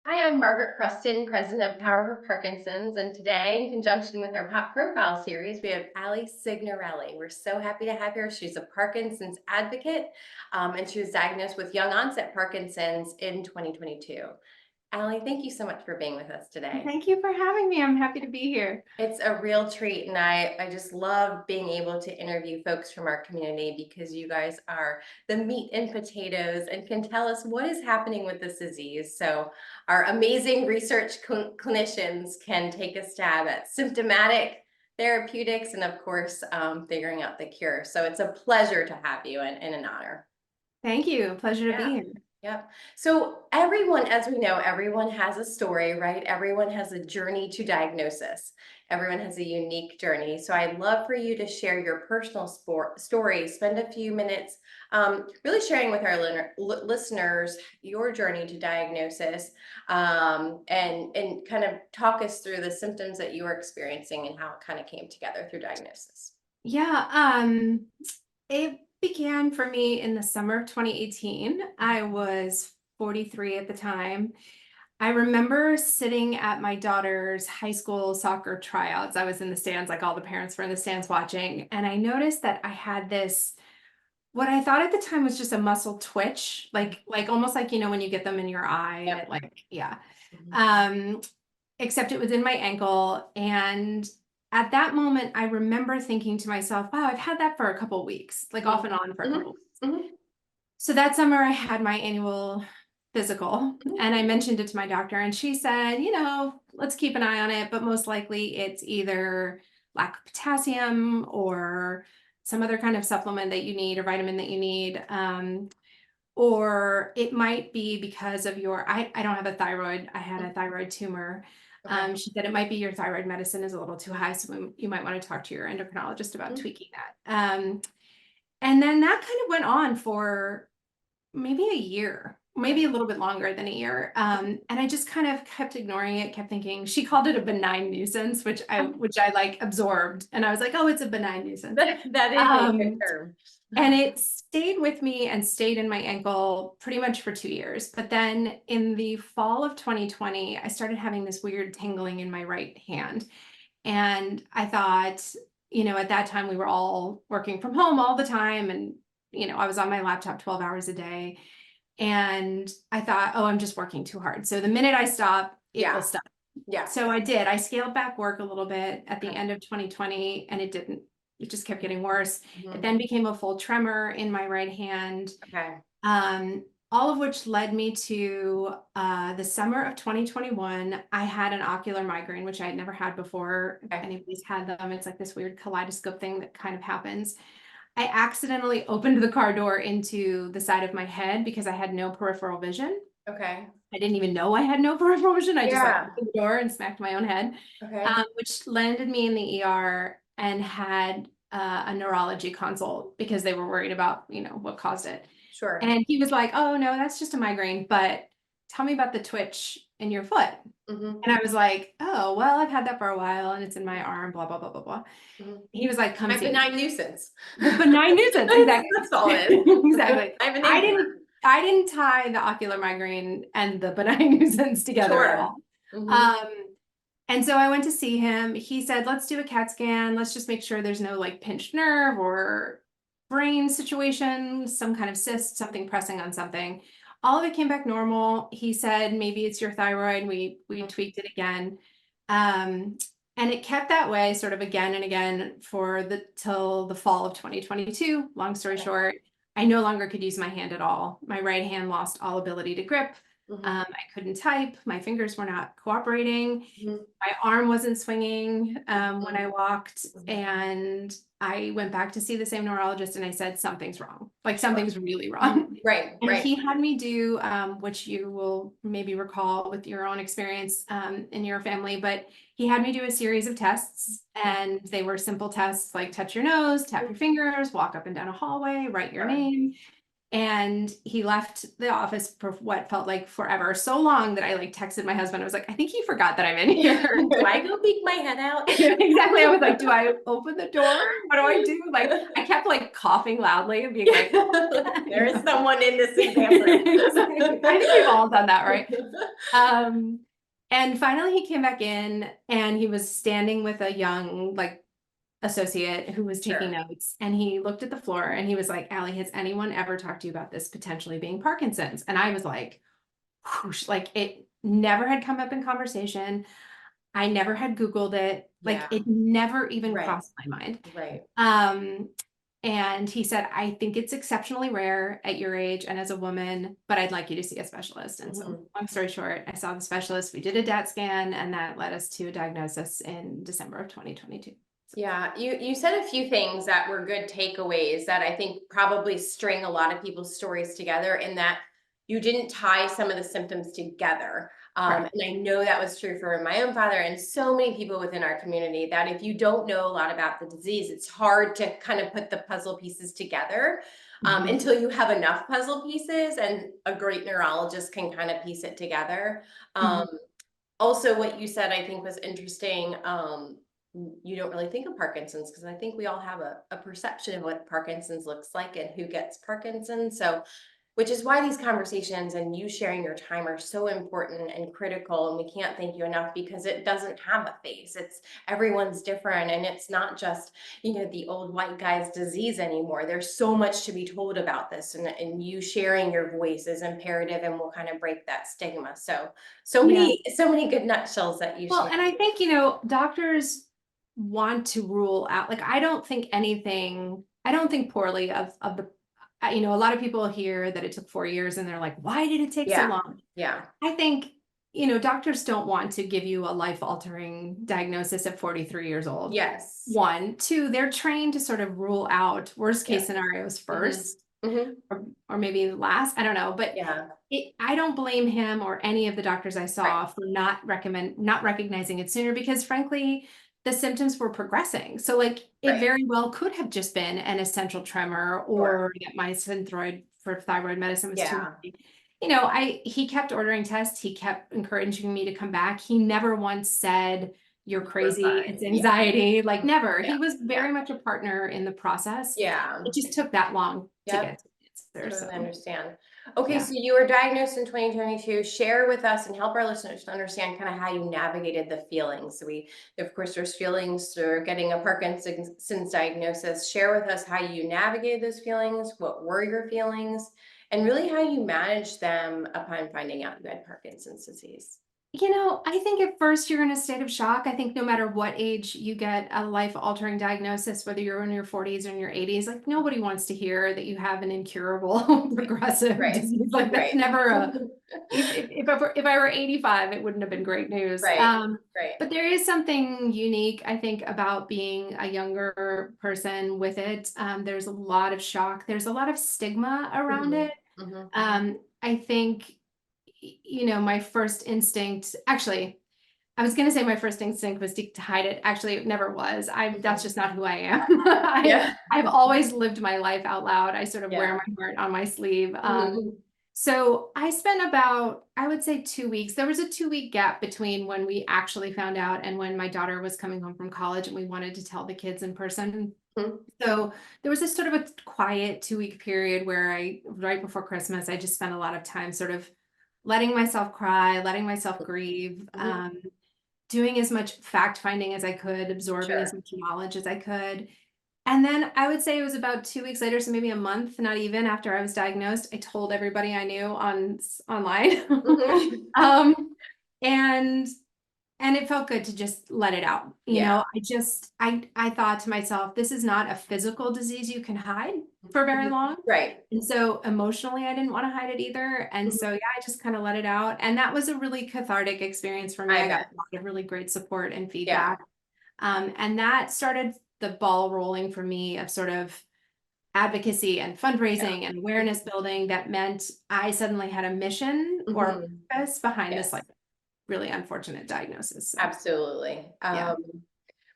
Hi, I'm Margaret Cruston, president of Over Parkinsons, and today, in conjunction with our Pop Profile series, we have Allie Signorelli. We're so happy to have her. She's a Parkinson's advocate, and she was diagnosed with young onset Parkinson's in 2022. Allie, thank you so much for being with us today. Thank you for having me. I'm happy to be here. It's a real treat, and I just love being able to interview folks from our community because you guys are the meat and potatoes and can tell us what is happening with this disease. So our amazing research clinicians can take a stab at symptomatic therapeutics and, of course, figuring out the cure. So it's a pleasure to have you and an honor. Thank you. Pleasure to be Yeah. here. Yep. So everyone, as we know, everyone has a story, right? Everyone has a journey to diagnosis. Everyone has a unique journey. So I'd love for you to share your personal story. Spend a few minutes really sharing with our listeners your journey to diagnosis, and kind of talk us through the symptoms that you were experiencing and how it kind of came together through diagnosis. Yeah, it began for me in the summer of 2018. I was 43 at the time. I remember sitting at my daughter's high school soccer tryouts. I was in the stands, like all the parents were in the stands watching, and I noticed that I had this, what I thought at the time was just a muscle twitch, like almost like, when you get them in your eye, and Yep. it like, yeah. Mhm. Um, except it was in my ankle. And at that moment, I remember thinking to myself, wow, I've had that for a couple of weeks, like off Mhm. and on for a Mhm. couple of weeks. Mhm. So that summer, I had my annual physical, Mhm. and I mentioned it to my doctor, and she said, let's keep an eye on it, but most likely it's either lack of potassium or some other kind of supplement that you need or vitamin that you need. Or it might be because of I don't have a thyroid. I had a thyroid tumor. Okay. She said it might be your thyroid medicine is a little too high, so you might want to talk to your endocrinologist about Mhm. tweaking that. And then that kind of went on for maybe a year, Okay. maybe a little bit longer than a year. And I just kind of kept ignoring it, kept thinking, she called it a benign nuisance, which I like absorbed. And I was like, oh, it's a benign nuisance. That is a good Um, term. and it stayed with me and stayed in my ankle pretty much for 2 years. But then in the fall of 2020, I started having this weird tingling in my right hand. And I thought, at that time we were all working from home all the time. And, I was on my laptop 12 hours a day. And I thought, oh, I'm just working too hard. So the minute I stop, it will Yeah. stop. Yeah. So I did. I scaled back work a little bit at the Okay. end of 2020, and it didn't. It just kept getting worse. It Mhm. then became a full tremor in my right hand, Okay. all of which led me to the summer of 2021. I had an ocular migraine, which I had never had before. If Okay. anybody's had them, it's like this weird kaleidoscope thing that kind of happens. I accidentally opened the car door into the side of my head because I had no peripheral vision. Okay. I didn't even know I had no peripheral vision. I just like Yeah. opened the door and smacked my own head, Okay. which landed me in the ER and had a neurology consult because they were worried about, what caused it. Sure. And he was like, oh, no, that's just a migraine, but tell me about the twitch in your foot. Mhm. And I was like, oh, well, I've had that for a while and it's in my arm, blah, blah, blah, blah, blah. Mhm. He was like, come My see me. benign nuisance. The benign nuisance, exactly. That's all it is. Exactly. I have a I name for that. didn't I didn't tie the ocular migraine and the benign nuisance together at Sure. all. Mhm. Um, and so I went to see him. He said, let's do a CAT scan. Let's just make sure there's no like pinched nerve or brain situation, some kind of cyst, something pressing on something. All of it came back normal. He said, maybe it's your thyroid. We Mhm. tweaked it again. Um, and it kept that way sort of again and again till the fall of 2022. Long story Okay. short, I no longer could use my hand at all. My right hand lost all ability to grip. Mhm. I couldn't type. My fingers were not cooperating. Mhm. My arm wasn't swinging when I Mhm. walked. Mhm. And I went back to see the same neurologist and I said, something's wrong. Like Sure. something's really Mhm. wrong. Right. And Right. he had me do, which you will maybe recall with your own experience in your family, but he had me do a series of tests, and they were simple tests like touch your nose, tap your fingers, walk up and down a hallway, write your Sure. name. And he left the office for what felt like forever, so long that I like texted my husband. I was like, I think he forgot that I'm in here. Do I go peek my head out? Exactly. I was like, do I open the door? What do I do? Like, I kept like coughing loudly and being like, there is someone in this example. Exactly. I think we've all done that, right? And finally he came back in and he was standing with a young like associate who was taking Sure. notes, and he looked at the floor and he was like, Allie, has anyone ever talked to you about this potentially being Parkinson's? And I was like, whoosh, like it never had come up in conversation. I never had Googled it. Like Yeah. it never even Right. crossed my mind. Right. And he said, I think it's exceptionally rare at your age and as a woman, but I'd like you to see a specialist. And so, long story short, I saw the specialist. We did a DAT scan, and that led us to a diagnosis in December of 2022. Yeah, you said a few things that were good takeaways that I think probably string a lot of people's stories together, in that you didn't tie some of the symptoms together. Right. And I know that was true for my own father and so many people within our community, that if you don't know a lot about the disease, it's hard to kind of put the puzzle pieces together until you have enough puzzle pieces and a great neurologist can kind of piece it together. Um, Also, what you said, I think, was interesting. You don't really think of Parkinson's because I think we all have a perception of what Parkinson's looks like and who gets Parkinson's. So, which is why these conversations and you sharing your time are so important and critical. And we can't thank you enough, because it doesn't have a face. It's everyone's different. And it's not just, the old white guy's disease anymore. There's so much to be told about this. And you sharing your voice is imperative and will kind of break that stigma. So Yeah. many good nutshells that you Well, shared. and I think, doctors want to rule out, like, I don't think poorly of the, a lot of people hear that it took 4 years and they're like, why did it take so Yeah. long? Yeah. I think, doctors don't want to give you a life-altering diagnosis at 43 years old. Yes. One, two, they're trained to sort of rule out worst case Yeah. scenarios first, Mm-hmm. or maybe last. I don't know, but Yeah. I don't blame him or any of the doctors I saw Right. for not recognizing it sooner, because frankly, the symptoms were progressing. So like it Right. very well could have just been an essential tremor, Sure. or that my synthroid for thyroid medicine was too Yeah. high. He kept ordering tests. He kept encouraging me to come back. He never once said, you're We're crazy, it's fine. Yeah. anxiety. Like never. Yeah. He was Yeah. very much a partner in the process. Yeah. It just took that long to Yep. get to the answer. Totally So understand. Okay, yeah. so you were diagnosed in 2022. Share with us and help our listeners to understand kind of how you navigated the feelings. So of course, there's feelings for getting a Parkinson's diagnosis. Share with us how you navigated those feelings, what were your feelings, and really how you managed them upon finding out you had Parkinson's disease. I think at first you're in a state of shock. I think no matter what age you get a life-altering diagnosis, whether you're in your 40s or in your 80s, like nobody wants to hear that you have an incurable progressive Right. disease. Like that's Right. never if I were 85, it wouldn't have been great news. Right. Right. But there is something unique, I think, about being a younger person with it. There's a lot of shock. There's a lot of stigma around it. Mhm. I think my first instinct, actually, I was going to say my first instinct was to hide it. Actually, it never was. That's just not who I am. Yeah. I've always lived my life out loud. I sort of wear Yeah. my heart on my sleeve. Mhm. So I spent about, I would say 2 weeks. There was a 2-week gap between when we actually found out and when my daughter was coming home from college and we wanted to tell the kids in person. Mhm. So there was this sort of a quiet 2-week period where right before Christmas, I just spent a lot of time sort of letting myself cry, letting myself grieve, Mhm. doing as much fact finding as I could, absorbing as Sure. much knowledge as I could. And then I would say it was about 2 weeks later, so maybe a month, not even, after I was diagnosed, I told everybody I knew online. Mhm. um, and and it felt good to just let it out. Yeah. I thought to myself, this is not a physical disease you can hide for very Mhm. long. Right. And so emotionally, I didn't want to hide it either. And Mhm. so, yeah, I just kind of let it out. And that was a really cathartic experience for me. I I got bet. a lot of really great support and Yeah. feedback. And that started the ball rolling for me of sort of advocacy and Yeah. fundraising and awareness building. That meant I suddenly had a mission or a Mhm. purpose behind this like Yes. really unfortunate diagnosis. So Absolutely. yeah.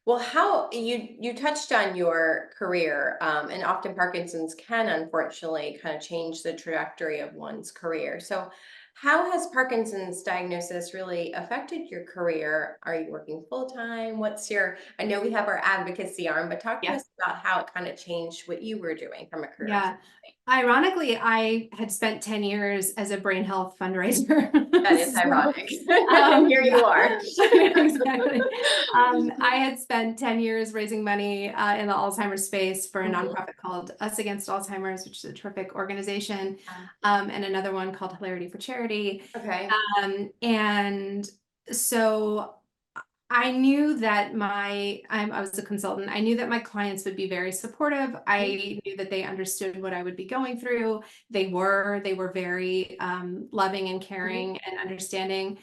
Well, how you touched on your career, and often Parkinson's can unfortunately kind of change the trajectory of one's career. So, how has Parkinson's diagnosis really affected your career? Are you working full time? What's your? I know we have our advocacy arm, but talk to Yeah. us about how it kind of changed what you were doing from a career Yeah. standpoint. Ironically, I had spent 10 years as a brain health fundraiser. That is So, ironic. And here you yeah, are. exactly. I had spent 10 years raising money in the Alzheimer's space for a Mhm. nonprofit called Us Against Alzheimer's, which is a terrific organization, and another one called Hilarity for Charity. Okay. And so I knew that I was a consultant. I knew that my clients would be very supportive. I knew that they understood what I would be going through. They were very loving and Mhm. caring and understanding.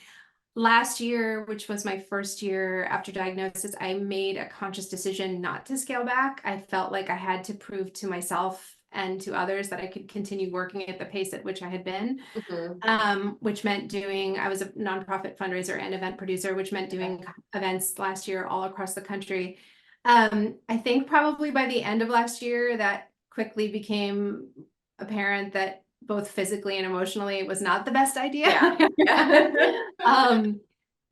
Last year, which was my first year after diagnosis, I made a conscious decision not to scale back. I felt like I had to prove to myself and to others that I could continue working at the pace at which I had been, Mhm. which meant I was a nonprofit fundraiser and event producer, which meant Okay. doing events last year all across the country. I think probably by the end of last year, that quickly became apparent that both physically and emotionally it was not the best idea. Yeah. Yeah. um,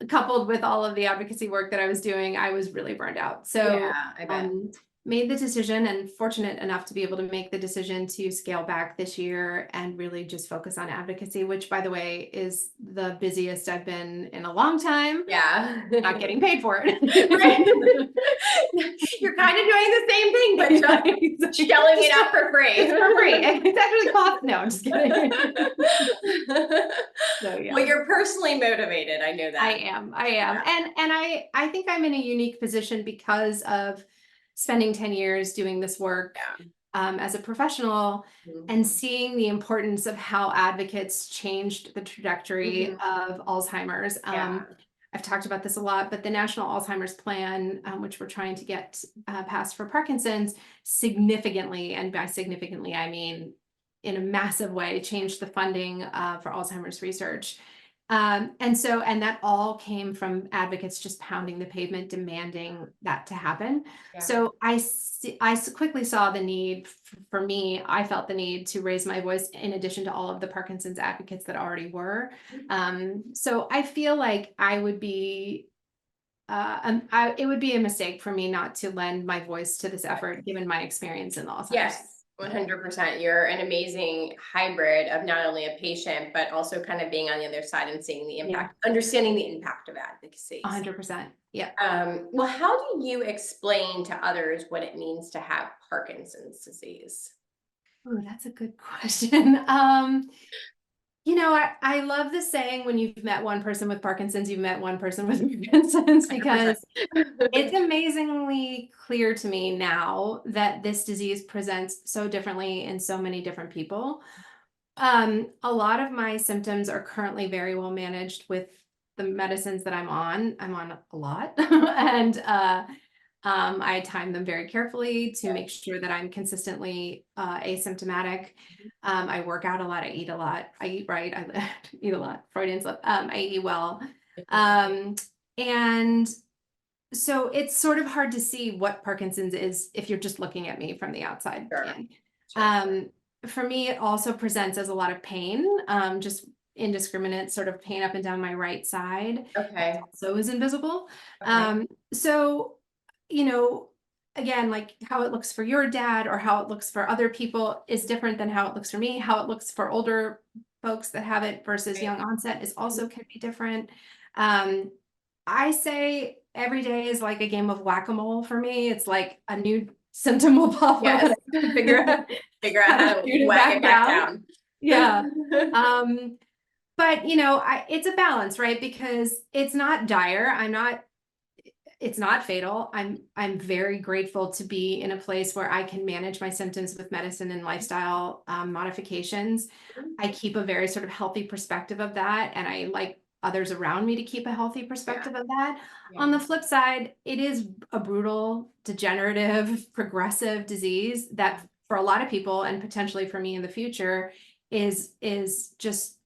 Coupled with all of the advocacy work that I was doing, I was really burned out. So Yeah, I bet. um, made the decision and fortunate enough to be able to make the decision to scale back this year and really just focus on advocacy, which by the way is the busiest I've been in a long time, Yeah. not getting paid for Right? it. You're kind of doing the same thing, but just Exactly. shelling it out for It's free. for free. It's actually cost. No, I'm just kidding. So Well, yeah. you're personally motivated. I know that. I am. Yeah. And I think I'm in a unique position because of spending 10 years doing this work Yeah. as a professional and Mhm. seeing the importance of how advocates changed the trajectory Mhm. of Alzheimer's. Yeah. I've talked about this a lot, but the National Alzheimer's Plan, which we're trying to get passed for Parkinson's, significantly, and by significantly, I mean in a massive way, changed the funding for Alzheimer's research. And that all came from advocates just pounding the pavement, demanding that to happen. Yeah. So quickly saw the need for me. I felt the need to raise my voice in addition to all of the Parkinson's advocates that already were. So I feel like it would be a mistake for me not to lend my voice to this effort, given my experience in the Alzheimer's. Yes, 100%. You're an amazing hybrid of not only a patient, but also kind of being on the other side and seeing the Yeah, impact, understanding the impact of advocacy. 100%. Yeah. Well, how do you explain to others what it means to have Parkinson's disease? Oh, that's a good question. I love the saying, when you've met one person with Parkinson's, you've met one person with Parkinson's, 100%. because it's amazingly clear to me now that this disease presents so differently in so many different people. A lot of my symptoms are currently very well managed with the medicines that I'm on. I'm on a lot, and I time them very carefully to Yeah. make sure that I'm consistently asymptomatic. I work out a lot. I eat a lot. I eat right. I eat a lot. Freudian slip. I eat well. Um, and so it's sort of hard to see what Parkinson's is if you're just looking at me from the outside Sure. in. Sure. Um, for me, it also presents as a lot of pain, just indiscriminate sort of pain up and down my right side. That Okay. also is invisible. Okay. So, you know, again, like how it looks for your dad or how it looks for other people is different than how it looks for me. How it looks for older folks that have it versus Right. young onset is Mhm. also can be different. Um, I say every day is like a game of whack-a-mole for me. It's like a new symptom will pop up Yes. and I have to figure out Figure out how to how to shoot it whack it back back down. down. Yeah. Um, but it's a balance, right? Because it's not dire. It's not fatal. I'm very grateful to be in a place where I can manage my symptoms with medicine and lifestyle modifications. I keep a very sort of healthy perspective of that, and I like others around me to keep a healthy Yeah. perspective of that. Yeah. On the flip side, it is a brutal, degenerative, progressive disease that for a lot of people, and potentially for me in the future, is just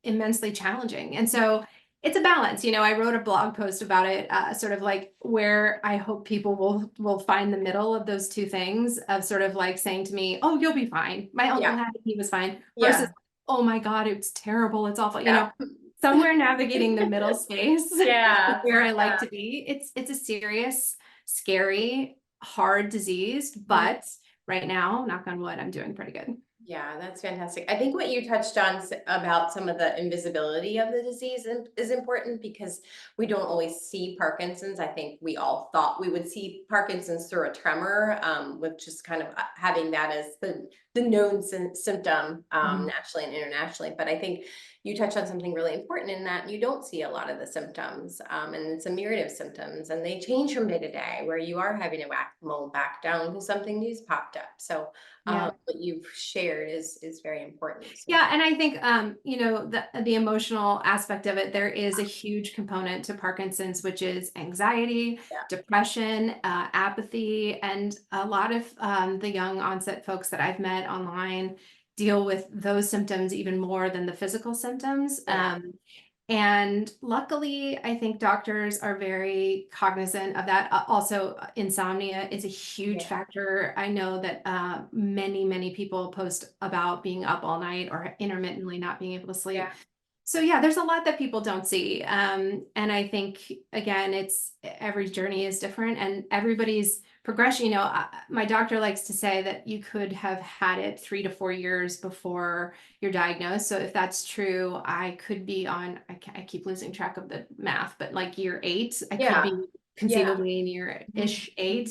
immensely challenging. And so it's a balance. I wrote a blog post about it, sort of like where I hope people will find the middle of those two things of sort of like saying to me, "Oh, you'll be fine. My uncle Yeah, had it, he was fine," versus, yeah, "Oh my God, it's terrible. It's awful." yeah, Somewhere navigating the middle space is yeah, where I like yeah. to be. It's a serious, scary, hard disease, Mhm. but right now, knock on wood, I'm doing pretty good. Yeah, that's fantastic. I think what you touched on about some of the invisibility of the disease is important because we don't always see Parkinson's. I think we all thought we would see Parkinson's through a tremor, with just kind of having that as the known symptom, Mhm. nationally and internationally. But I think you touched on something really important in that you don't see a lot of the symptoms, and it's a myriad of symptoms, and they change from day to day, where you are having to mold back down because something new's popped up. So Yeah. what you've shared is very important. So Yeah, and I think the emotional aspect of it, there is a huge component to Parkinson's, which is anxiety, yeah, depression, apathy, and a lot of the young onset folks that I've met online deal with those symptoms even more than the physical symptoms. yeah, And luckily, I think doctors are very cognizant of that. Also, insomnia is a huge yeah, factor. I know that many, many people post about being up all night or intermittently not being able to sleep. yeah, So yeah, there's a lot that people don't see. And I think again, it's every journey is different and everybody's progression. My doctor likes to say that you could have had it 3 to 4 years before you're diagnosed. So if that's true, I could be on, I keep losing track of the math, but like year 8, I could yeah, be yeah. conceivably in Mhm. year-ish 8.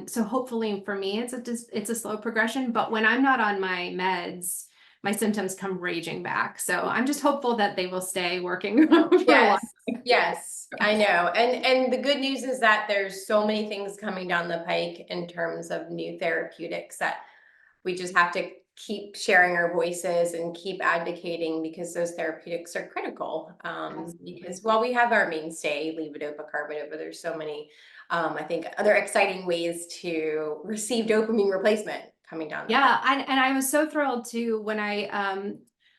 So hopefully for me, it's a slow progression, but when I'm not on my meds, my symptoms come raging back. So I'm just hopeful that they will stay working for a while. Yes, yes, I know. And the good news is that there's so many things coming down the pike in terms of new therapeutics that we just have to keep sharing our voices and keep advocating because those therapeutics are critical. Because Absolutely. while we have our mainstay, levodopa, carbidopa, there's so many, I think, other exciting ways to receive dopamine replacement coming down the pipe. Yeah, and I was so thrilled too when I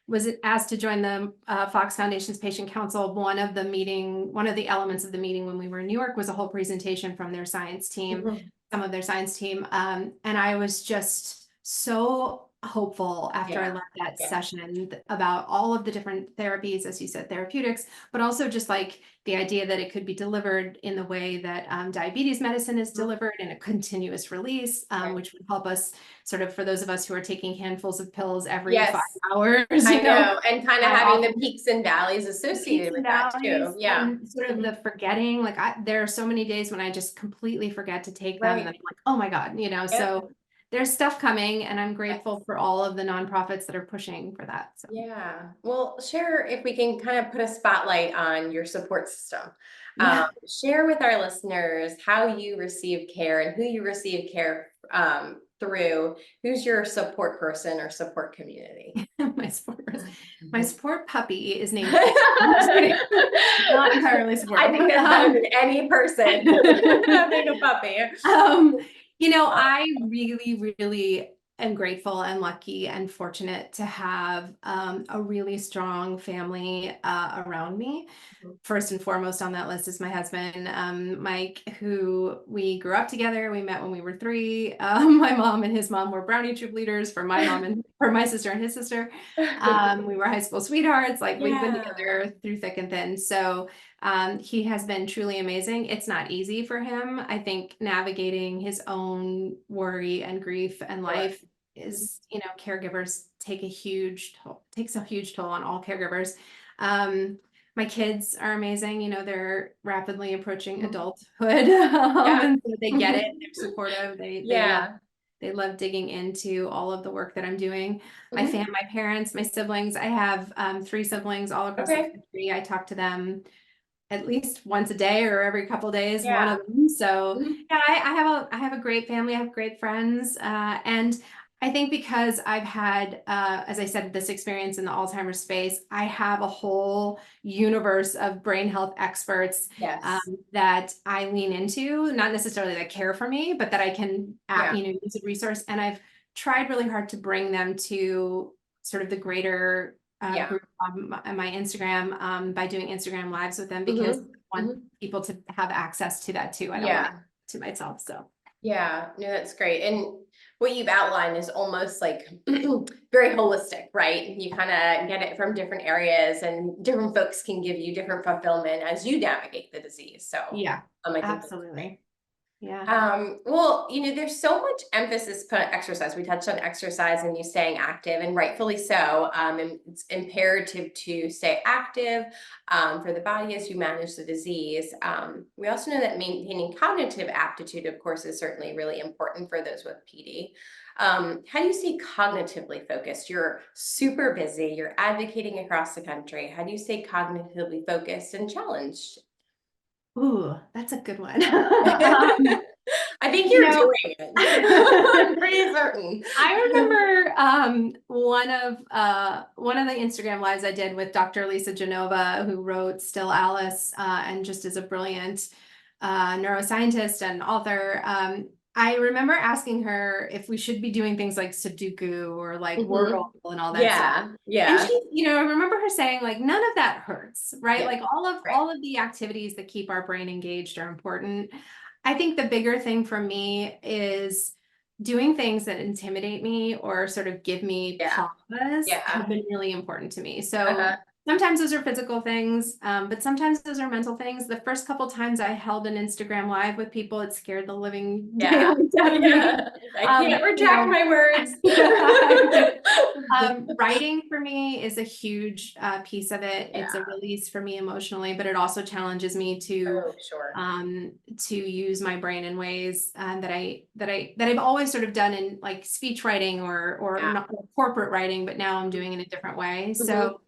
was asked to join the Fox Foundation's Patient Council. One of the elements of the meeting when we were in New York was a whole presentation from their science team, Mhm. some of their science team, and I was just so hopeful after I Yeah, left that yeah, session about all of the different therapies, as you said, therapeutics, but also just like the idea that it could be delivered in the way that diabetes medicine is mhm, delivered in a continuous release, right. which would help us sort of for those of us who are taking handfuls of pills every Yes, 5 hours, I know, and kind of I having the often peaks and valleys the peaks associated and with that too. valleys Yeah. and sort of Mhm. the forgetting. Like there are so many days when I just completely forget to take them, and then Right. I'm like, oh my God, Yep. So there's stuff coming, and I'm grateful Yes. for all of the nonprofits that are pushing for that. So Yeah. Well, share if we can kind of put a spotlight on your support system. yeah, Share with our listeners how you receive care and who you receive care through. Who's your support person or support community? my support person. My support puppy is named Kate. I'm just kidding. Not entirely I supportive. think that's better than any person having a puppy. Um, I really, really am grateful and lucky and fortunate to have a really strong family around me. First and foremost on that list is my husband, Mike, who we grew up together. We met when we were 3. My mom and his mom were Brownie Troop leaders for my mom and for my sister and his sister. We were high school sweethearts. Like we've been Yeah. together through thick and thin. So he has been truly amazing. It's not easy for him. I think navigating his own worry and grief and Sure. life is, caregivers takes a huge toll on all caregivers. Um, my kids are amazing. They're rapidly approaching Mhm. adulthood, Yeah. and so they get it. They're supportive. Yeah. They love digging into all of the work that I'm doing. Mhm. My parents, my siblings. I have 3 siblings all across the Okay. country. I talk to them at least once a day or every couple of days, one Yeah. of them. So Mhm. yeah, I have a great family. I have great friends, and I think because I've had, as I said, this experience in the Alzheimer's space, I have a whole universe of brain health experts Yes. that I lean into, not necessarily that care for me, but that I can, Yeah. use a resource. And I've tried really hard to bring them to sort of the greater Yeah. group on my Instagram by doing Instagram lives with them because Mhm. I want Mhm. people to have access to that too. I don't want it Yeah. to myself. So Yeah, no, that's great. And what you've outlined is almost like very holistic, right? You kind of get it from different areas, and different folks can give you different fulfillment as you navigate the disease. So, yeah, I think that's great. absolutely. Yeah. Well, there's so much emphasis put on exercise. We touched on exercise and you staying active, and rightfully so. And it's imperative to stay active for the body as you manage the disease. We also know that maintaining cognitive aptitude, of course, is certainly really important for those with PD. How do you stay cognitively focused? You're super busy, you're advocating across the country. How do you stay cognitively focused and challenged? Ooh, that's a good one. I think You you're know, doing it. I'm pretty certain. I remember one of the Instagram lives I did with Dr. Lisa Genova, who wrote Still Alice, and just is a brilliant neuroscientist and author. I remember asking her if we should be doing things like Sudoku or like Mhm. Wordle and all that stuff. Yeah, And yeah, she, I remember her saying like none of that hurts, right? yeah, Like right. all of the activities that keep our brain engaged are important. I think the bigger thing for me is doing things that intimidate me or sort of give me Yeah, pause yeah, have been really important to me. So uh-huh. sometimes those are physical things, but sometimes those are mental things. The first couple times I held an Instagram live with people, it scared the living Yeah, daylights out of me. yeah. I can't You retract know, my words. writing for me is a huge piece of it. It's a Yeah. release for me emotionally, but it also challenges me Oh, sure. to use my brain in ways that I've always sort of done in like speech writing or Yeah. not corporate writing, but now I'm doing in a different way. Mhm. So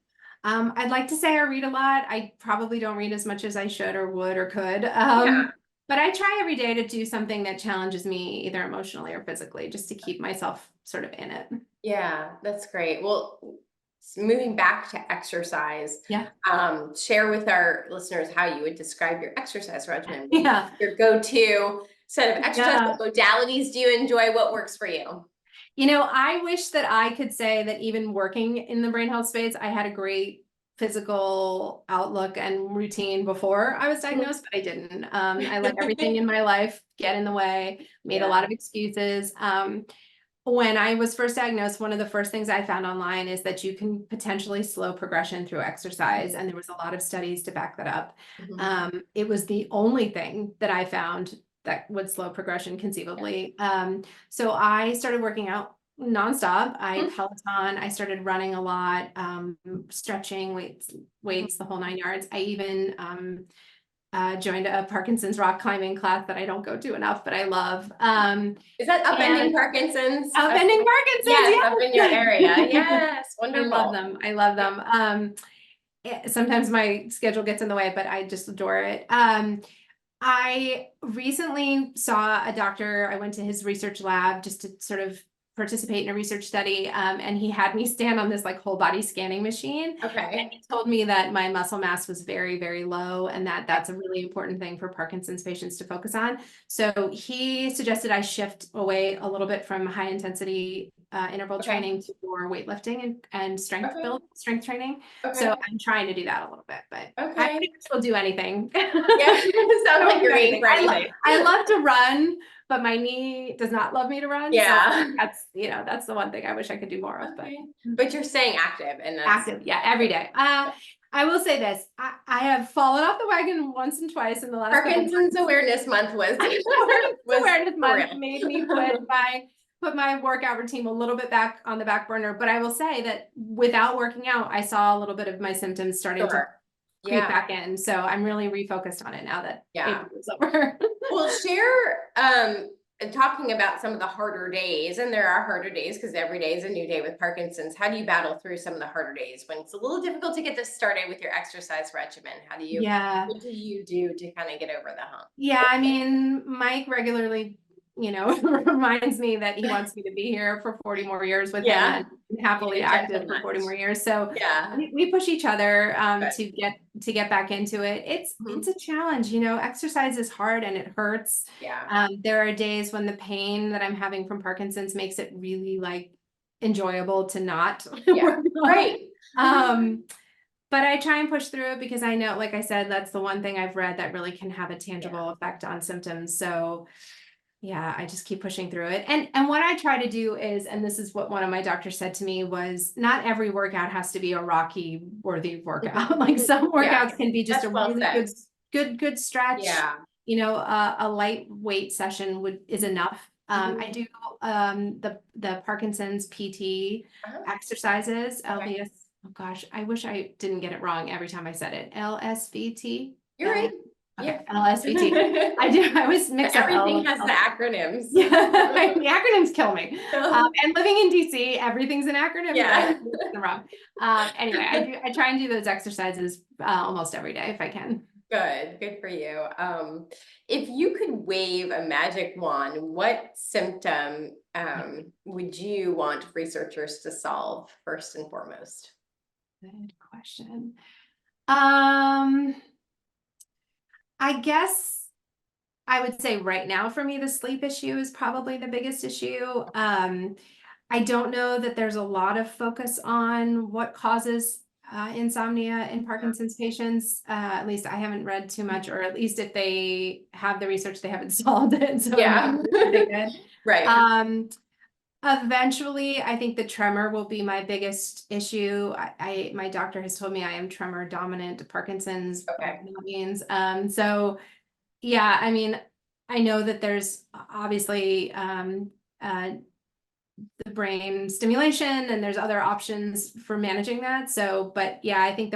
I'd like to say I read a lot. I probably don't read as much as I should or would or could. Yeah, But I try every day to do something that challenges me either emotionally or physically, just to keep myself sort of in it. yeah, that's great. Well, moving back to exercise, Yeah. share with our listeners how you would describe your exercise regimen. Yeah. Your go-to set of exercise, Yeah. what modalities do you enjoy? What works for you? I wish that I could say that even working in the brain health space, I had a great physical outlook and routine before I was Mhm. diagnosed, but I didn't. I let everything in my life get in the way, made a Yeah. lot of excuses. When I was first diagnosed, one of the first things I found online is that you can potentially slow progression through exercise, and there was a lot of studies to back that up. Mhm. It was the only thing that I found that would slow progression Yeah. conceivably. So I started working out nonstop. I Mhm. Peloton, I started running a lot, stretching, Mhm. weights, the whole nine yards. I even joined a Parkinson's rock climbing class that I don't go to enough, but I love. Is that upending And Parkinson's? Bending Parkinson's, Yes, up in your area. yes. Yes, I love wonderful. them. I love them. Sometimes my schedule gets in the way, but I just adore it. I recently saw a doctor. I went to his research lab just to sort of participate in a research study. And he had me stand on this like whole body scanning machine. And Okay. he told me that my muscle mass was very, very low and that that's a really important thing for Parkinson's patients to focus on. So he suggested I shift away a little bit from high intensity interval Okay. training to more weightlifting and Okay. strength training. So Okay. I'm trying to do that a little bit, but I Okay. pretty much will do anything. Yeah, it sounds I like will do you're game anything. for anything. I love to run, but my knee does not love me to run. So Yeah. that's the one thing I wish I could do more of, but Okay. But you're staying active, and that's active. Yeah, every day. I will say this. I have fallen off the wagon once and twice in the last couple months. Parkinson's Awareness Month was Parkinson's was Awareness for Month real. made me put my workout routine a little bit back on the back burner. But I will say that without working out, I saw a little bit of my symptoms starting to Sure. creep Yeah. back in. So I'm really refocused on it now that Yeah. April is over. Well, share and talking about some of the harder days, and there are harder days because every day is a new day with Parkinson's. How do you battle through some of the harder days when it's a little difficult to get this started with your exercise regimen? Yeah. What do you do to kind of get over the hump? Yeah, I mean, Mike regularly, reminds me that he wants me to be here for 40 more years with him Yeah, and happily being a gentle active for 40 nudge. more years. So Yeah, we push each other good. to get back into it. It's Mhm. a challenge, exercise is hard and it hurts. Yeah. There are days when the pain that I'm having from Parkinson's makes it really like enjoyable to not Yeah, work on. right. But I try and push through it because I know, like I said, that's the one thing I've read that really can have a tangible effect on symptoms. So yeah, I just keep pushing through it. And what I try to do is, and this is what one of my doctors said to me, was not every workout has to be a Rocky worthy workout. Like some Yeah, workouts can be just that's a well really said. good stretch. Yeah. You know, a lightweight session is enough. I do the Parkinson's PT Uh-huh. exercises, Okay. LDS. Oh gosh, I wish I didn't get it wrong every time I said it. LSVT. You're right. Yeah. Okay, LSVT. I always mix up Everything L. has the acronyms. Yeah, the acronyms kill me. And living in DC, everything's an acronym. Yeah. Wrong. Anyway, I try and do those exercises almost every day if I can. Good for you. If you could wave a magic wand, what symptom would you want researchers to solve first and foremost? Good question. I guess I would say right now for me, the sleep issue is probably the biggest issue. I don't know that there's a lot of focus on what causes insomnia in Parkinson's patients. At least I haven't read too much, or at least if they have the research, they haven't solved it. So Yeah. maybe good. Right. Eventually, I think the tremor will be my biggest issue. My doctor has told me I am tremor dominant Parkinson's, Okay. whatever that means. So yeah, I mean, I know that there's obviously the brain stimulation and there's other options for managing that. So, but yeah, I think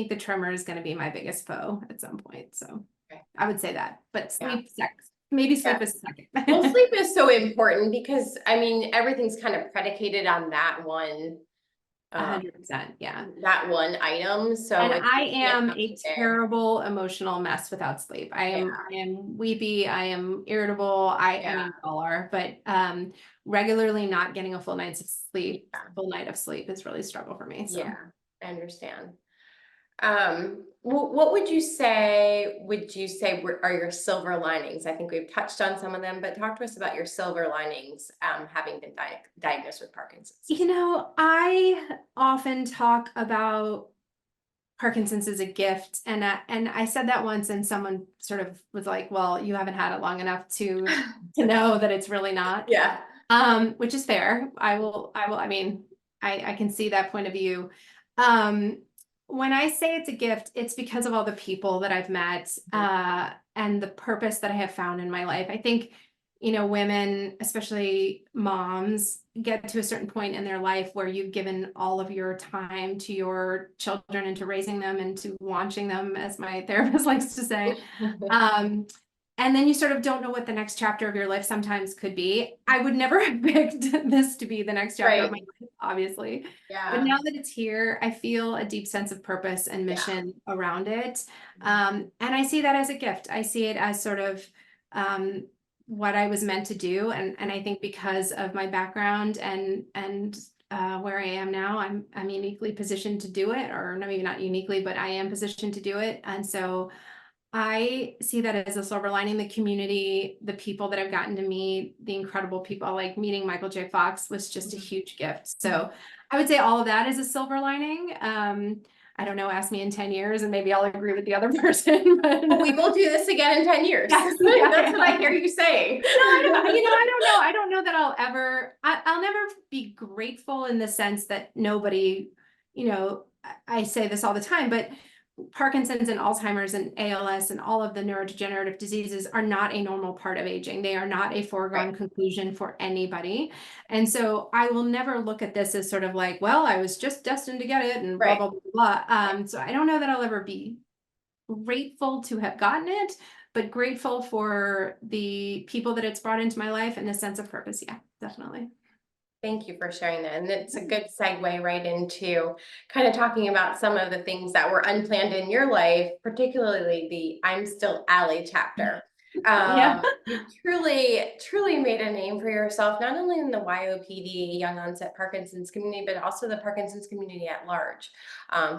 the tremor is going to be my biggest foe at some point. So Okay. I would say that, but Yeah. sleep, maybe sleep Yeah. is second. Well, sleep is so important because I mean, everything's kind of predicated on that one 100%. Yeah. that one item. So And if I you can't am have a it there, terrible emotional mess without sleep. I am weepy, I am irritable. I mean, we all are, but regularly not getting a full night of sleep is really a struggle for me. So yeah, I understand. What would you say are your silver linings? I think we've touched on some of them, but talk to us about your silver linings, having been diagnosed with Parkinson's. you know, I often talk about Parkinson's is a gift, and I said that once, and someone sort of was like, "Well, you haven't had it long enough to know that it's really not." Yeah. Which is fair. I mean, I can see that point of view. When I say it's a gift, it's because of all the people that I've met, and the purpose that I have found in my life. I think, women, especially moms, get to a certain point in their life where you've given all of your time to your children and to raising them and to watching them, as my therapist likes to say. And then you sort of don't know what the next chapter of your life sometimes could be. I would never have picked this to be the next chapter of my life, obviously. But now that it's here, I feel a deep sense of purpose and mission around it. And I see that as a gift. I see it as sort of what I was meant to do. And I think because of my background and where I am now, I'm uniquely positioned to do it, or maybe not uniquely, but I am positioned to do it. And so I see that as a silver lining. The community, the people that I've gotten to meet, the incredible people, like meeting Michael J. Fox was just a huge gift. So I would say all of that is a silver lining. I don't know, ask me in 10 years and maybe I'll agree with the other person. But Well, we will do this again in 10 years. Yes, That's what I hear you saying. No, I don't know. I don't know that I'll never be grateful in the sense that nobody, I say this all the time, but Parkinson's and Alzheimer's and ALS and all of the neurodegenerative diseases are not a normal part of aging. They are not a foregone conclusion for anybody. And so I will never look at this as sort of like, well, I was just destined to get it and blah, blah, blah, blah. So I don't know that I'll ever be grateful to have gotten it, but grateful for the people that it's brought into my life and the sense of purpose. Yeah, definitely. Thank you for sharing that. And it's a good segue right into kind of talking about some of the things that were unplanned in your life, particularly the I'm Still Allie chapter. Yeah. You've truly, truly made a name for yourself, not only in the YOPD, young onset Parkinson's community, but also the Parkinson's community at large,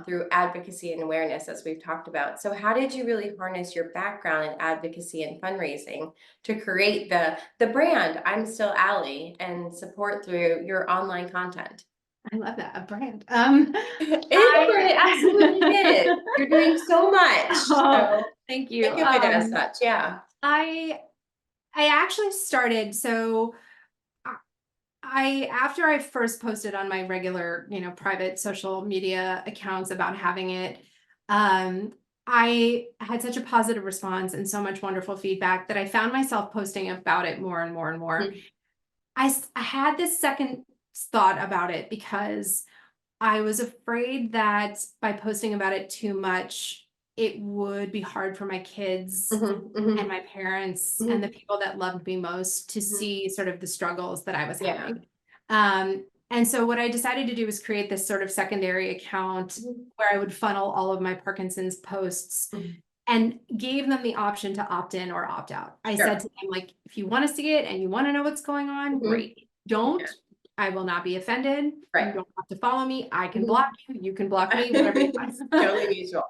through advocacy and awareness, as we've talked about. So how did you really harness your background in advocacy and fundraising to create the brand, I'm Still Allie, and support through your online content? I love that, a brand. It is a brand, it absolutely is. I You're doing so much, Oh, so thank you. think of it as such, yeah. I I actually started, so after I first posted on my regular, private social media accounts about having it, um, I had such a positive response and so much wonderful feedback that I found myself posting about it more and more and more. Mhm, I had this second thought about it because I was afraid that by posting about it too much, it would be hard for my kids mhm, mhm, and my parents and the mhm, people that loved me most to mhm. see sort of the struggles that I was Yeah. having. And so what I decided to do was create this sort of secondary account Mhm, where I would funnel all of my Parkinson's posts mhm. and gave them the option to opt in or opt out. I said Sure. to them, like, if you want to see it and you want to know what's going on, Mhm. great. Don't, Yeah, I will not be offended. You right. don't have to follow me. I can block Mhm. you. You can block me, whatever you It's want. totally mutual.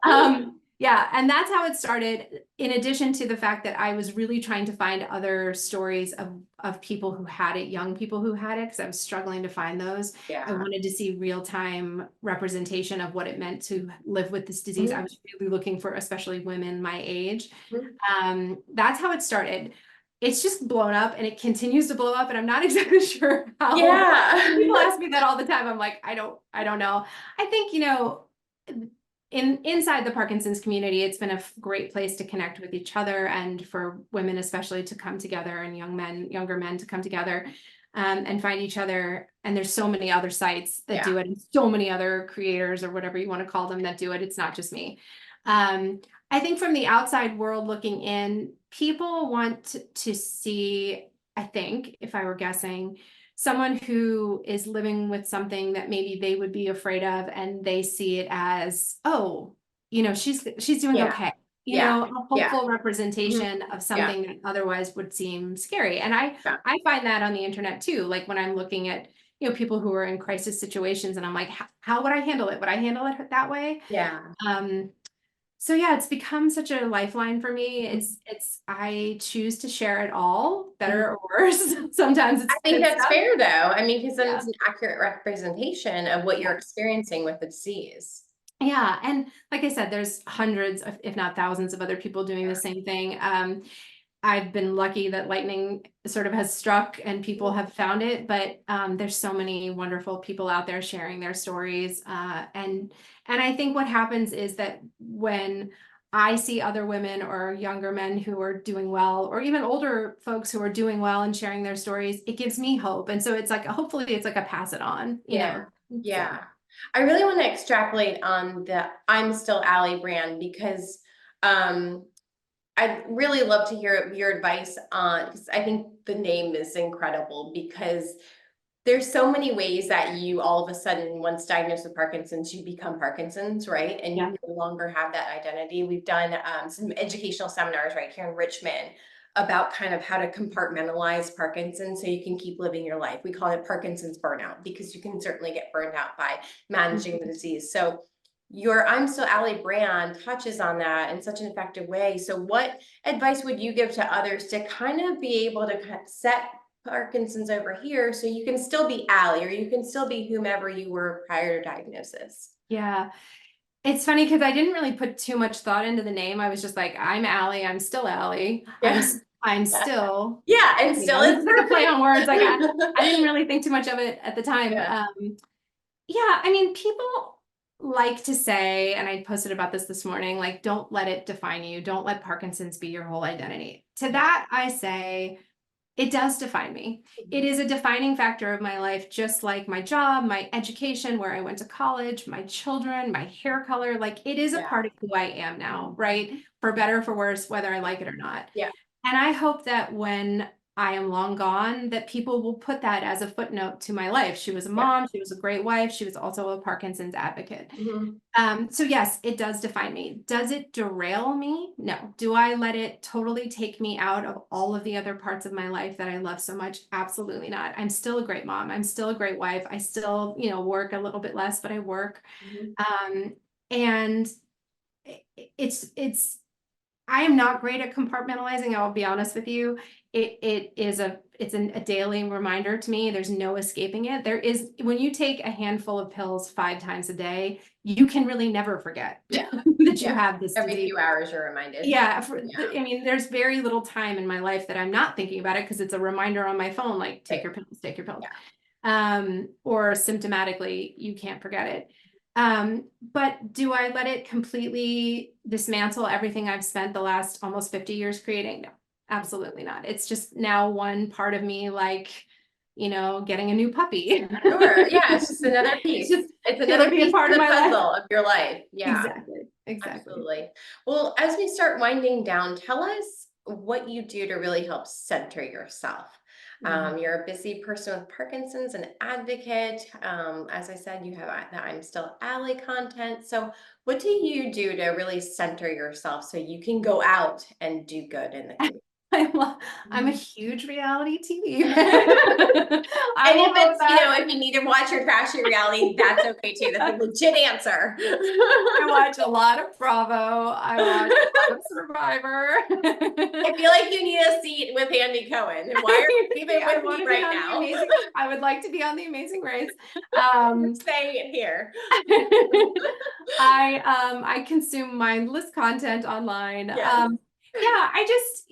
Yeah, and that's how it started. In addition to the fact that I was really trying to find other stories of people who had it, young people who had it, because I was struggling to find those. I Yeah. wanted to see real-time representation of what it meant to live with this disease. I Mhm, was really looking for, especially women my age. mhm. That's how it started. It's just blown up and it continues to blow up, and I'm not exactly sure how. People Yeah. ask me that all the time. I'm like, I don't know. I think, inside the Parkinson's community, it's been a great place to connect with each other and for women especially to come together and younger men to come together and find each other. And there's so many other sites that Yeah. do it and so many other creators or whatever you want to call them that do it. It's not just me. Um, I think from the outside world looking in, people want to see, I think, if I were guessing, someone who is living with something that maybe they would be afraid of and they see it as, oh, she's doing Yeah. okay. Yeah. A Yeah. hopeful Mhm. representation of Yeah. something that otherwise would seem scary. And I Yeah. I find that on the internet too. Like when I'm looking at, people who are in crisis situations and I'm like, how would I handle it? Would I handle it that way? Yeah. Um, so yeah, it's become such a lifeline for me. Mhm, I choose to share it all, mhm. better or worse. Sometimes I it's think good that's stuff. fair though. I mean, because then Yeah. it's an accurate representation of what you're Yeah. experiencing with the disease. Yeah. And like I said, there's hundreds of, if not thousands of other people doing the Yeah. same thing. I've been lucky that lightning sort of has struck and people Mhm. have found it, but there's so many wonderful people out there sharing their stories. And I think what happens is that when I see other women or younger men who are doing well, or even older folks who are doing well and sharing their stories, it gives me hope. And so it's like, hopefully it's like a pass it on. Yeah. So Yeah. I really want to extrapolate on the I'm Still Allie brand because um I'd really love to hear your advice on, because I think the name is incredible, because there's so many ways that you all of a sudden, once diagnosed with Parkinson's, you become Parkinson's, right? And yeah. you no longer have that identity. We've done some educational seminars right here in Richmond about kind of how to compartmentalize Parkinson's so you can keep living your life. We call it Parkinson's burnout because you can certainly get burned out by managing the disease. So your I'm Still Allie brand touches on that in such an effective way. So what advice would you give to others to kind of be able to set Parkinson's over here so you can still be Allie, or you can still be whomever you were prior to diagnosis? Yeah. It's funny because I didn't really put too much thought into the name. I was just like, I'm Allie. I'm still Allie. Yeah. I'm still, Yeah, and still this is is like a play on words. Like perfect. I didn't really think too much of it at the time. Yeah. Yeah, I mean, people like to say, and I posted about this morning, like, don't let it define you. Don't let Parkinson's be your whole identity. To Yeah. that, I say, it does define me. It Mhm. is a defining factor of my life, just like my job, my education, where I went to college, my children, my hair color. Like it is a Yeah. part of who I am now, right? For better, for worse, whether I like it or not. Yeah. And I hope that when I am long gone, that people will put that as a footnote to my life. She was a Yeah. mom, she was a great wife, she was also a Parkinson's advocate. Mhm. So yes, it does define me. Does it derail me? No. Do I let it totally take me out of all of the other parts of my life that I love so much? Absolutely not. I'm still a great mom. I'm still a great wife. I still, work a little bit less, but I work. Mhm. And it's I am not great at compartmentalizing. I'll be honest with you. It's a daily reminder to me. There's no escaping it. There is, when you take a handful of pills 5 times a day, you can really never forget Yeah. that you Yeah. have this Every disease. few hours you're reminded. Yeah, Yeah. I mean, there's very little time in my life that I'm not thinking about it because it's a reminder on my phone, like take Right. your pills, take your pills. Yeah. Or symptomatically, you can't forget it. But do I let it completely dismantle everything I've spent the last almost 50 years creating? No, absolutely not. It's just now one part of me, like, getting a new puppy. Sure. Yeah. It's just another It's piece. just, It's it'll another be a piece part to of the my life. puzzle of your life. Yeah. Exactly. Exactly. Absolutely. Well, as we start winding down, tell us what you do to really help center yourself. Mhm. You're a busy person with Parkinson's, an advocate. As I said, you have the I'm Still Allie content. So, what do you do to really center yourself so you can go out and do good in the community? I'm a huge reality TV fan. I And will if know it's, that. if you need to watch your trashy reality, that's okay too. That's a legit answer. I watch a lot of Bravo. I watch a lot of Survivor. I feel like you need a seat with Andy Cohen. And why are you even I with want me to be right on now? I would like to be on the Amazing Race. Saying it here. I consume mindless content online. Yes. Yeah, I just,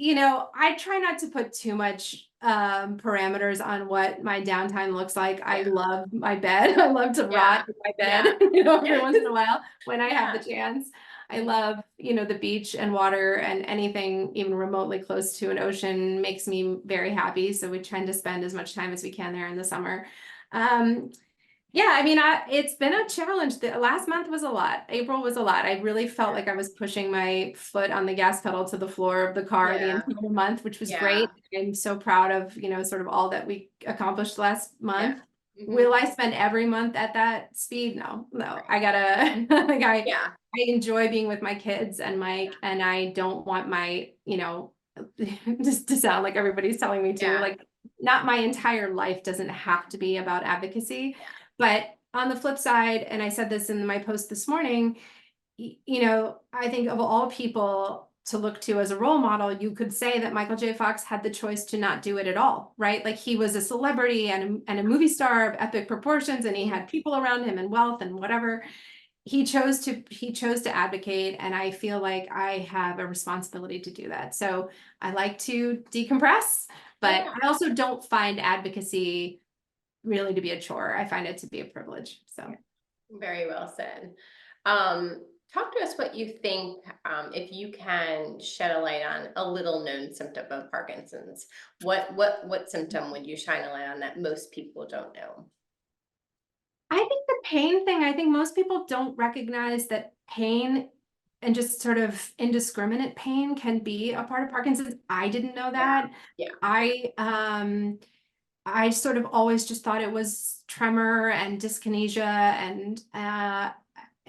I try not to put too much parameters on what my downtime looks like. I Yeah. love my bed. I love to Yeah. rot in my Yeah. bed, every once in a while when I have the Yeah. chance. I love, the beach and water, and anything even remotely close to an ocean makes me very happy. So we try to spend as much time as we can there in the summer. Um, yeah, I mean, it's been a challenge. The last month was a lot. April was a lot. I really felt like I was pushing my foot on the gas pedal to the floor of the car the Yeah. entire month, which was Yeah. great. I'm so proud of, sort of all that we accomplished last Yeah. month. Mhm. Will I spend every month at that speed? No, no. I gotta, like, Yeah. I enjoy being with my kids and and I don't want my, just to sound like everybody's telling me to, Yeah. like, not my entire life doesn't have to be about advocacy. But on the flip side, and I said this in my post this morning, I think of all people to look to as a role model, you could say that Michael J. Fox had the choice to not do it at all, right? Like, he was a celebrity and a movie star of epic proportions, and he had people around him and wealth and whatever. He chose to advocate, and I feel like I have a responsibility to do that. So I like to decompress, but Yeah. I also don't find advocacy really to be a chore. I find it to be a privilege. So Very well said. Um, Talk to us what you think, if you can shed a light on a little known symptom of Parkinson's. What symptom would you shine a light on that most people don't know? I think the pain thing, I think most people don't recognize that pain and just sort of indiscriminate pain can be a part of Parkinson's. I didn't know Yeah. that. Yeah. I sort of always just thought it was tremor and dyskinesia, and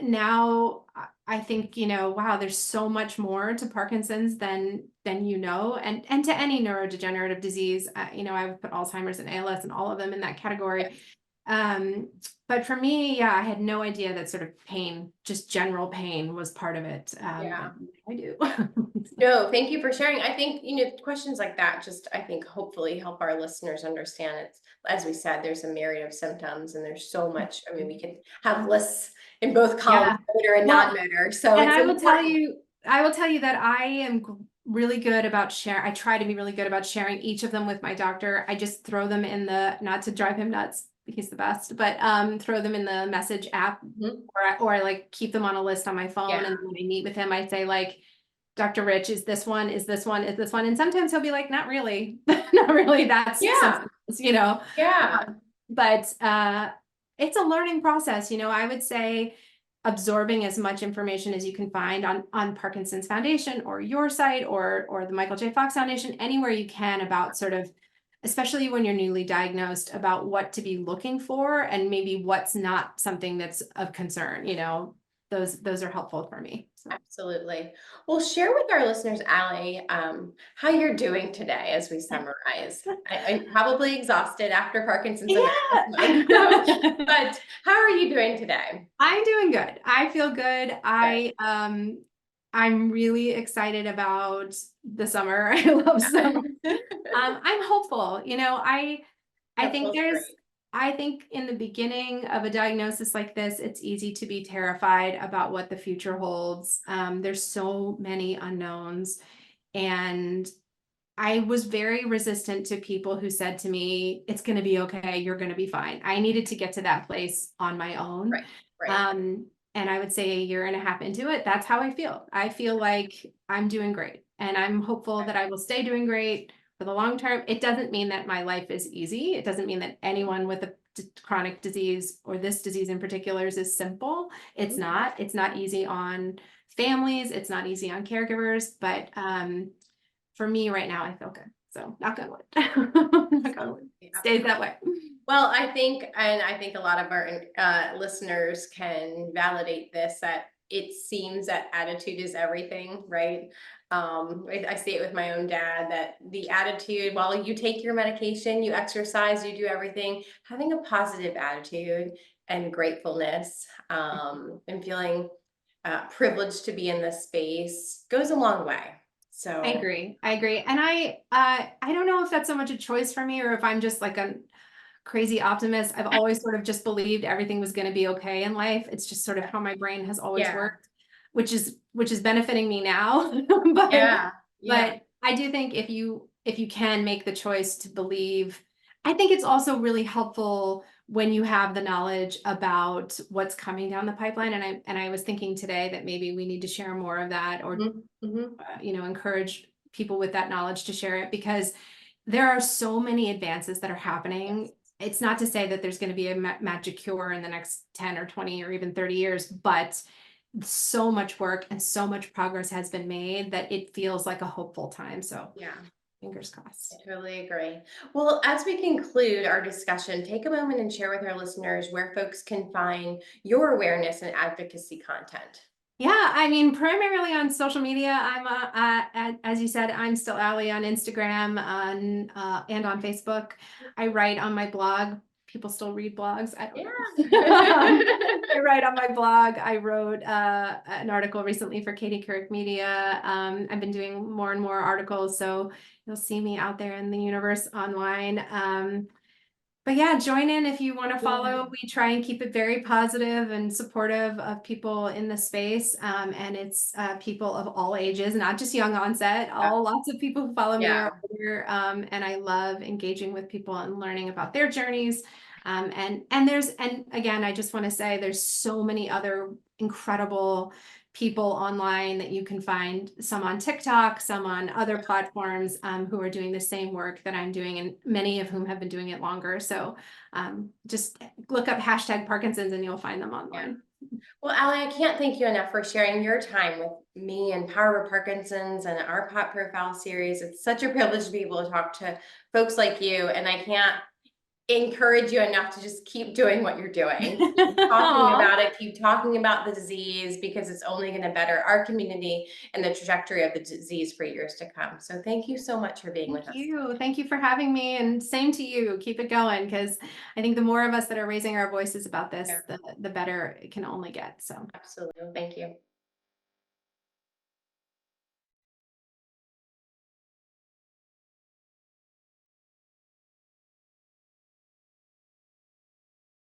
now I think, wow, there's so much more to Parkinson's than and to any neurodegenerative disease. I would put Alzheimer's and ALS and all of them in that Yeah. category. Um, but for me, yeah, I had no idea that sort of pain, just general pain, was part of it. Yeah. But I do. No, thank you for sharing. I think, questions like that just, I think, hopefully help our listeners understand it's, as we said, there's a myriad of symptoms and there's so much. I mean, we could have lists in both columns, Yeah. motor and Well, non-motor. So and it's important. I will tell you that I am really good about I try to be really good about sharing each of them with my doctor. I just throw them in not to drive him nuts, he's the best, but throw them in the message app, Mhm. or I like keep them on a list on my phone. Yeah. And when I meet with him, I say, like, Dr. Rich, is this one, is this one, is this one? And sometimes he'll be like, not really, not really. That's Yeah. something, you know. Yeah. But it's a learning process. I would say absorbing as much information as you can find on Parkinson's Foundation or your site or the Michael J. Fox Foundation, anywhere you can, about sort of, especially when you're newly diagnosed, about what to be looking for and maybe what's not something that's of concern. Those are helpful for me. So. Absolutely. Well, share with our listeners, Allie, how you're doing today as we summarize. I'm probably exhausted after Parkinson's awareness month, but how are you doing today? I'm doing good. I feel good. Good. I'm really excited about the summer. I love summer. I'm hopeful. I think Hopeful's great. I think in the beginning of a diagnosis like this, it's easy to be terrified about what the future holds. There's so many unknowns, and I was very resistant to people who said to me, it's going to be okay, you're going to be fine. I needed to get to that place on my own. Right, right. And I would say a year and a half into it, that's how I feel. I feel like I'm doing great, and I'm hopeful that I will stay doing great for the long term. It doesn't mean that my life is easy. It doesn't mean that anyone with a chronic disease, or this disease in particular, is simple. It's not. It's not easy on families. It's not easy on caregivers, but for me right now, I feel good. So knock on wood. Knock on wood. Stays that way. Well, I think a lot of our listeners can validate this, that it seems that attitude is everything, right? I see it with my own dad, that the attitude, while you take your medication, you exercise, you do everything, having a positive attitude and gratefulness, and feeling privileged to be in this space goes a long way. So I agree. And I don't know if that's so much a choice for me, or if I'm just like a crazy optimist. I've always sort of just believed everything was going to be okay in life. It's just sort of how my brain has always yeah, worked, which is benefiting me now. but yeah, yeah. but I do think if you can make the choice to believe, I think it's also really helpful when you have the knowledge about what's coming down the pipeline. And I was thinking today that maybe we need to share more of that, or encourage people with that knowledge to share it, because there are so many advances that are happening. Yes. It's not to say that there's going to be a magic cure in the next 10 or 20 or even 30 years, but so much work and so much progress has been made that it feels like a hopeful time. So Yeah. fingers crossed. I totally agree. Well, as we conclude our discussion, take a moment and share with our listeners where folks can find your awareness and advocacy content. Yeah, I mean, primarily on social media. As you said, I'm still Allie on Instagram and on Facebook. I write on my blog. People still read blogs. I don't know. I write on my blog. I wrote an article recently for Katie Couric Media. I've been doing more and more articles, so you'll see me out there in the universe online. But yeah, join in if you want to follow. We try and keep it very positive and supportive of people in the space. And it's people of all ages, not just young onset. Lots of people who follow me are older. And I love engaging with people and learning about their journeys. And again, I just want to say there's so many other incredible people online that you can find, some on TikTok, some on other platforms, who are doing the same work that I'm doing, and many of whom have been doing it longer. So just look up #Parkinsons and you'll find them online. Yeah. Well, Allie, I can't thank you enough for sharing your time with me and Power Over Parkinson's and our Pop Profile series. It's such a privilege to be able to talk to folks like you, and I can't encourage you enough to just keep doing what you're doing. Keep talking about it, keep talking about the disease, because it's only going to better our community and the trajectory of the disease for years to come. So thank you so much for being with us. Thank you for having me, and same to you. Keep it going, because I think the more of us that are raising our voices about this, the better it can only get. So Absolutely. Thank you.